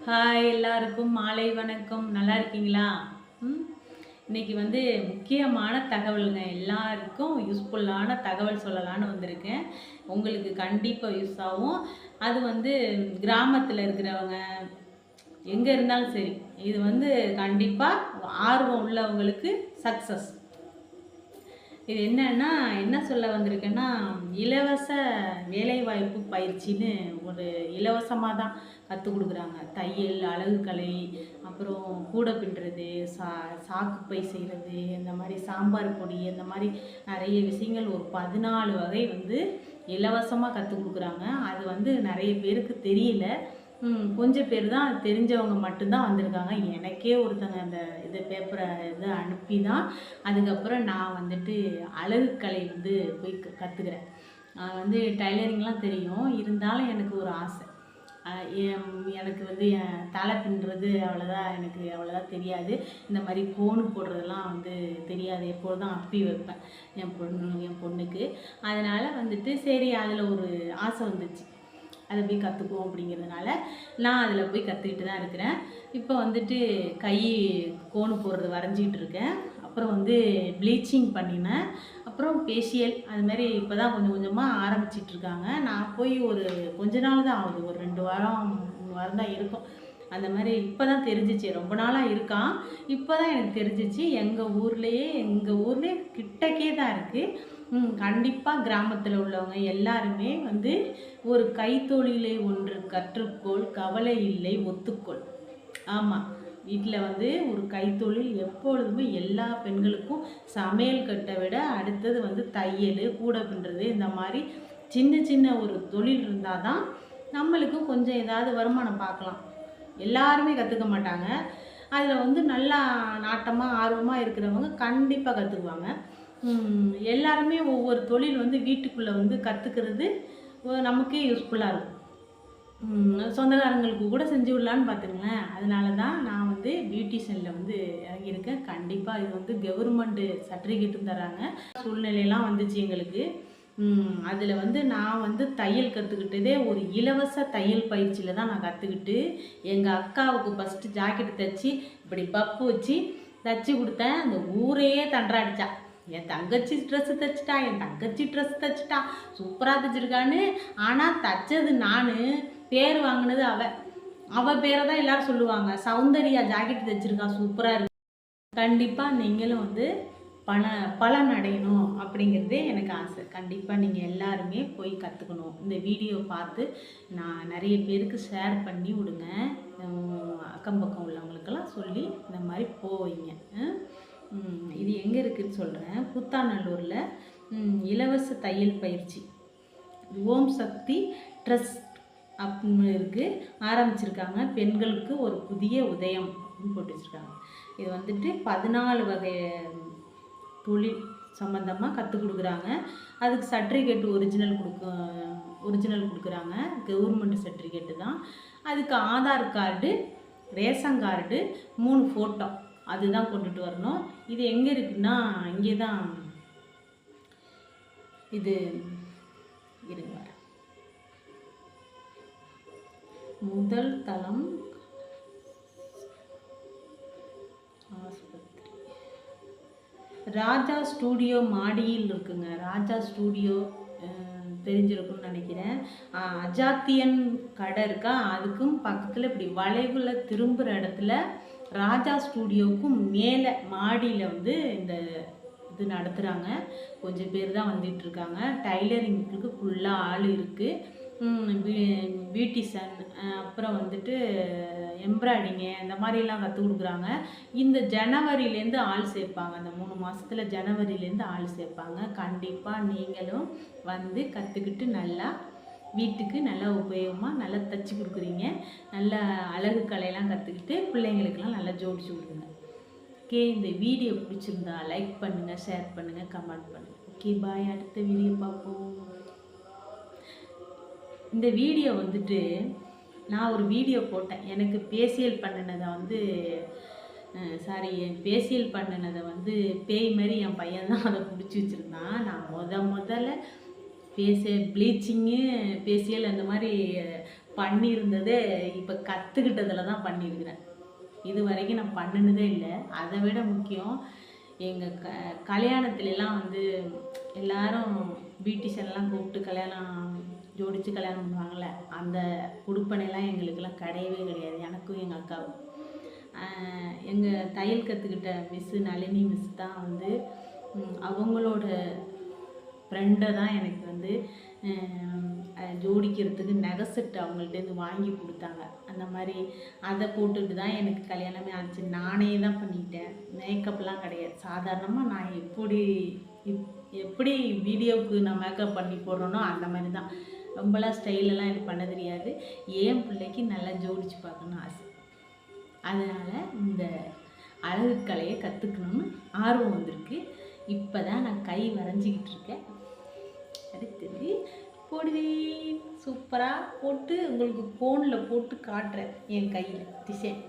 Hi எல்லாருக்கும் மாலை வணக்கம். நல்லா இருக்கீங்களா? இன்னைக்கு வந்து முக்கியமான தகவலுங்க. எல்லாருக்கும் யூஸ்ஃபுல்லான தகவல் சொல்லலான்னு வந்திருக்கேன். உங்களுக்கு கண்டிப்பாக யூஸ் ஆகும். அது வந்து கிராமத்தில் இருக்கிறவங்க எங்கே இருந்தாலும் சரி, இது வந்து கண்டிப்பாக ஆர்வம் உள்ளவங்களுக்கு சக்ஸஸ். இது என்னன்னா என்ன சொல்ல வந்திருக்கேன்னா, இலவச வேலைவாய்ப்பு பயிற்சின்னு ஒரு இலவசமாக தான் கற்றுக் கொடுக்குறாங்க. தையல், அழகுக்கலை, அப்புறம் கூடை பின்னுறது, சாக்கு பை செய்கிறது, இந்த மாதிரி சாம்பார் பொடி, இந்த மாதிரி நிறைய விஷயங்கள் ஒரு 14 வகை வந்து இலவசமாக கற்றுக் கொடுக்குறாங்க. அது வந்து நிறைய பேருக்கு தெரியல. கொஞ்சம் பேர் தான் தெரிஞ்சவங்க மட்டும்தான் வந்திருக்காங்க. எனக்கே ஒருத்தங்க அந்த இது பேப்பரை இதை அனுப்பி தான் அதுக்கப்புறம் நான் வந்துட்டு அழகுக்கலை வந்து போய் கற்றுக்கிறேன். வந்து டைலரிங்லாம் தெரியும், இருந்தாலும் எனக்கு ஒரு ஆசை. எனக்கு வந்து என் தலை பின்னுறது எனக்கு அவ்வளோதான் தெரியாது. இந்த மாதிரி கோணு போடுறதெல்லாம் வந்து தெரியாது. எப்பொழுதும் அப்பி வைப்பேன் என் பொண்ணுக்கு. அதனால் வந்துட்டு சரி, அதில் ஒரு ஆசை வந்துச்சு, அதை போய் கற்றுக்குவோம் அப்படிங்கிறதுனால நான் அதில் போய் கற்றுக்கிட்டு தான் இருக்கிறேன். இப்போ வந்துட்டு கை கோணு போடுறது வரைஞ்சிக்கிட்டு இருக்கேன். அப்புறம் வந்து ப்ளீச்சிங் பண்ணினேன். அப்புறம் ஃபேஷியல் அது மாதிரி இப்போ தான் கொஞ்சம் கொஞ்சமாக ஆரம்பிச்சிட்ருக்காங்க. நான் போய் ஒரு கொஞ்ச நாள் தான் ஆகுது, ஒரு 2 வாரம் 3 வாரம் தான் இருக்கும். அந்த மாதிரி இப்போ தான் தெரிஞ்சிச்சு. ரொம்ப நாளாக இருக்கான், இப்போ தான் எனக்கு தெரிஞ்சிச்சு. எங்கள் ஊர்லேயே கிட்டக்கே தான் இருக்குது. கண்டிப்பாக கிராமத்தில் உள்ளவங்க எல்லாருமே வந்து ஒரு கைத்தொழிலை ஒன்று கற்றுக்கொள், கவலை இல்லை ஒத்துக்கொள். ஆமாம், வீட்டில் வந்து ஒரு கைத்தொழில் எப்பொழுதுமே எல்லா பெண்களுக்கும் சமையல் கட்டை விட அடுத்தது வந்து தையல், கூடை பின்னுறது, இந்த மாதிரி சின்ன சின்ன ஒரு தொழில் இருந்தால் தான் நம்மளுக்கும் கொஞ்சம் ஏதாவது வருமானம் பார்க்கலாம். எல்லாருமே கற்றுக்க மாட்டாங்க. அதில் வந்து நல்லா நாட்டமாக ஆர்வமாக இருக்கிறவங்க கண்டிப்பாக கற்றுக்குவாங்க. எல்லாருமே ஒவ்வொரு தொழில் வந்து வீட்டுக்குள்ளே வந்து கற்றுக்கிறது நமக்கே யூஸ்ஃபுல்லாக இருக்கும். சொந்தக்காரங்களுக்கு கூட செஞ்சு விடலான்னு பார்த்துங்களேன். அதனால தான் நான் வந்து பியூட்டிஷியனில் வந்து இறங்கியிருக்கேன். கண்டிப்பாக இது வந்து கவர்மெண்ட்டு சர்டிஃபிகேட்டும் தராங்க. சூழ்நிலையெல்லாம் வந்துச்சு எங்களுக்கு. அதில் வந்து நான் வந்து தையல் கற்றுக்கிட்டதே ஒரு இலவச தையல் பயிற்சியில் தான் நான் கற்றுக்கிட்டு, எங்கள் அக்காவுக்கு ஃபஸ்ட்டு ஜாக்கெட்டு தைச்சி இப்படி பப்பு வச்சு தைச்சி கொடுத்தேன். அந்த ஊரையே தண்டராடிச்சா. என் தங்கச்சி ட்ரெஸ்ஸு தைச்சிட்டா, சூப்பராக தைச்சிருக்கான்னு. ஆனால் தைச்சது நான், பேர் வாங்கினது அவள் பேரை தான் எல்லோரும் சொல்லுவாங்க. சௌந்தர்யா ஜாக்கெட் தைச்சிருக்கா, சூப்பராக இருக்கு. கண்டிப்பாக நீங்களும் வந்து பலன் அடையணும் அப்படிங்கிறதே எனக்கு ஆசை. கண்டிப்பாக நீங்கள் எல்லாருமே போய் கற்றுக்கணும். இந்த வீடியோ பார்த்து நான் நிறைய பேருக்கு ஷேர் பண்ணி விடுங்க. அக்கம் பக்கம் உள்ளவங்களுக்கெல்லாம் சொல்லி இந்த மாதிரி போவீங்க. இது எங்கே இருக்குதுன்னு சொல்கிறேன். கூத்தாநல்லூரில் இலவச தையல் பயிற்சி ஓம் சக்தி ட்ரஸ்ட் அப்படின்னு இருக்குது, ஆரம்பிச்சிருக்காங்க. பெண்களுக்கு ஒரு புதிய உதயம் அப்படின்னு போட்டு வச்சுருக்காங்க. இது வந்துட்டு 14 வகை தொழில் சம்மந்தமாக கற்றுக் கொடுக்குறாங்க. அதுக்கு சர்டிஃபிகேட் ஒரிஜினல் கொடுக்குறாங்க. கவர்மெண்ட் சர்டிஃபிகேட்டு தான். அதுக்கு Aadhaar card, ration card, 3 photo அதுதான் கொண்டுட்டு வரணும். இது எங்கே இருக்குன்னா, இங்கே தான் இது இருங்க. முதல் தளம் ஆஸ்பத்திரி, ராஜா ஸ்டூடியோ மாடியில் இருக்குங்க. ராஜா ஸ்டூடியோ தெரிஞ்சிருக்கும்னு நினைக்கிறேன். அஜாத்தியன் கடை இருக்கா, அதுக்கும் பக்கத்தில் இப்படி வளைவில் திரும்புகிற இடத்துல ராஜா ஸ்டூடியோவுக்கும் மேலே மாடியில் வந்து இந்த இது நடத்துகிறாங்க. கொஞ்சம் பேர் தான் வந்துட்டுருக்காங்க. டைலரிங்க்கு ஃபுல்லாக ஆள் இருக்குது. பியூட்டிஷன், அப்புறம் வந்துட்டு எம்ப்ராய்டிங்கு, இந்த மாதிரிலாம் கற்றுக் கொடுக்குறாங்க. இந்த ஜனவரிலேருந்து ஆள் சேர்ப்பாங்க. அந்த 3 மாதத்தில் ஜனவரிலேருந்து ஆள் சேர்ப்பாங்க. கண்டிப்பாக நீங்களும் வந்து கற்றுக்கிட்டு நல்லா வீட்டுக்கு நல்லா உபயோகமாக நல்லா தைச்சி கொடுக்குறீங்க. நல்ல அழகு கலையெல்லாம் கற்றுக்கிட்டு பிள்ளைங்களுக்கெல்லாம் நல்லா ஜோடிச்சு கொடுங்க. ஓகே, இந்த வீடியோ பிடிச்சிருந்தா லைக் பண்ணுங்கள், ஷேர் பண்ணுங்கள், கமெண்ட் பண்ணுங்கள். ஓகே, பாய். அடுத்த வீடியோ பார்ப்போம். இந்த வீடியோ வந்துட்டு நான் ஒரு வீடியோ போட்டேன். எனக்கு ஃபேஷியல் பண்ணினதை வந்து ஃபேஷியல் பண்ணினதை வந்து பேய் மாதிரி என் பையன் தான் அதை பிடிச்சி வச்சுருந்தான். நான் முதல்ல ப்ளீச்சிங்கு, ஃபேஷியல் அந்த மாதிரி பண்ணியிருந்ததே இப்போ கற்றுக்கிட்டதில் தான் பண்ணியிருக்கிறேன். இது வரைக்கும் நான் பண்ணினதே இல்லை. அதை விட முக்கியம் எங்கள் கல்யாணத்துலலாம் வந்து எல்லாரும் பியூட்டிஷியன்லாம் கூப்பிட்டு கல்யாணம் ஜோடித்து கல்யாணம் பண்ணுவாங்கள்ல, அந்த குடுப்பனைலாம் எங்களுக்கெல்லாம் கிடையவே கிடையாது, எனக்கும் எங்கள் அக்காவும். எங்கள் தையல் கற்றுக்கிட்ட மிஸ்ஸு நளினி மிஸ் தான் வந்து அவங்களோட ஃப்ரெண்டை தான் எனக்கு வந்து ஜோடிக்கிறதுக்கு நகை செட்டு அவங்கள்ட்டேருந்து வாங்கி கொடுத்தாங்க. அந்த மாதிரி அதை போட்டுட்டு தான் எனக்கு கல்யாணமே ஆச்சு. நானே தான் பண்ணிட்டேன், மேக்கப்லாம் கிடையாது. சாதாரணமாக நான் எப்படி வீடியோவுக்கு நான் மேக்கப் பண்ணி போடுறேனோ அந்த மாதிரி தான். ரொம்பலாம் ஸ்டைலெல்லாம் எனக்கு பண்ண தெரியாது. என் பிள்ளைக்கு நல்லா ஜோடிச்சு பார்க்கணுன்னு ஆசை. அதனால் இந்த அழகு கலையை கற்றுக்கணும்னு ஆர்வம் வந்திருக்கு. இப்போ தான் நான் கை வரைஞ்சிக்கிட்டு இருக்கேன். அடுத்தது போடுவேன். சூப்பராக போட்டு உங்களுக்கு ஃபோனில் போட்டு காட்டுறேன் என் கையில் டிசைன்.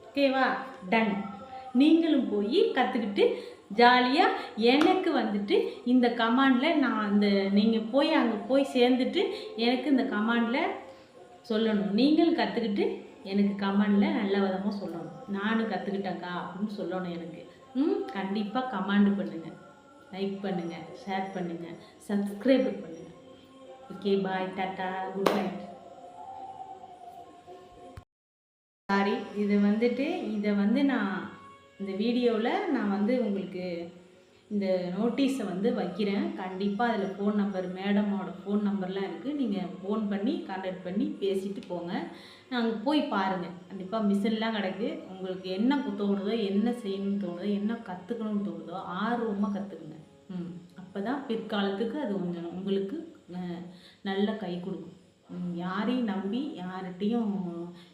ஓகேவா? டன். நீங்களும் போய் கற்றுக்கிட்டு ஜாலியாக எனக்கு வந்துட்டு இந்த கமாண்டில் நான் அந்த நீங்கள் போய் அங்கே போய் சேர்ந்துட்டு எனக்கு இந்த கமாண்டில் சொல்லணும். நீங்களும் கற்றுக்கிட்டு எனக்கு கமாண்டில் நல்ல விதமாக சொல்லணும். நானும் கற்றுக்கிட்டேங்க்கா அப்படின்னு சொல்லணும் எனக்கு. கண்டிப்பாக கமாண்டு பண்ணுங்கள், லைக் பண்ணுங்கள், ஷேர் பண்ணுங்கள், சப்ஸ்கிரைப் பண்ணுங்கள். ஓகே, பாய், டாட்டா, குட் நைட். சாரி, இதை வந்து நான் இந்த வீடியோவில் நான் வந்து உங்களுக்கு இந்த நோட்டீஸை வந்து வைக்கிறேன். கண்டிப்பாக அதில் ஃபோன் நம்பர், மேடமோட ஃபோன் நம்பர்லாம் இருக்குது. நீங்கள் ஃபோன் பண்ணி கான்டாக்ட் பண்ணி பேசிட்டு போங்க. நாங்கள் போய் பாருங்கள். கண்டிப்பாக மிஷின்லாம் கிடக்கு. உங்களுக்கு என்ன தோணுதோ, என்ன செய்யணும்னு தோணுதோ, என்ன கற்றுக்கணும்னு தோணுதோ ஆர்வமாக கற்றுக்குங்க. அப்போ தான் பிற்காலத்துக்கு அது கொஞ்சம் உங்களுக்கு நல்ல கை கொடுக்கும். யாரையும் நம்பி யார்கிட்டையும்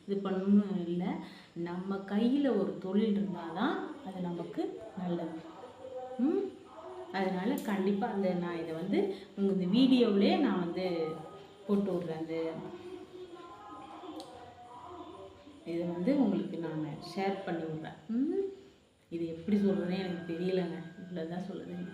இது பண்ணணும்னு இல்லை. நம்ம கையில் ஒரு தொழில் இருந்தால் தான் அது நமக்கு நல்லது. அதனால் கண்டிப்பாக நான் இதை வந்து இந்த வீடியோவிலே நான் வந்து போட்டு விட்றேன். இதை வந்து உங்களுக்கு நான் ஷேர் பண்ணி விட்றேன். இது எப்படி சொல்கிறேன்னு எனக்கு தெரியலைங்க, இவ்வளோ தான் சொல்லுறேன்.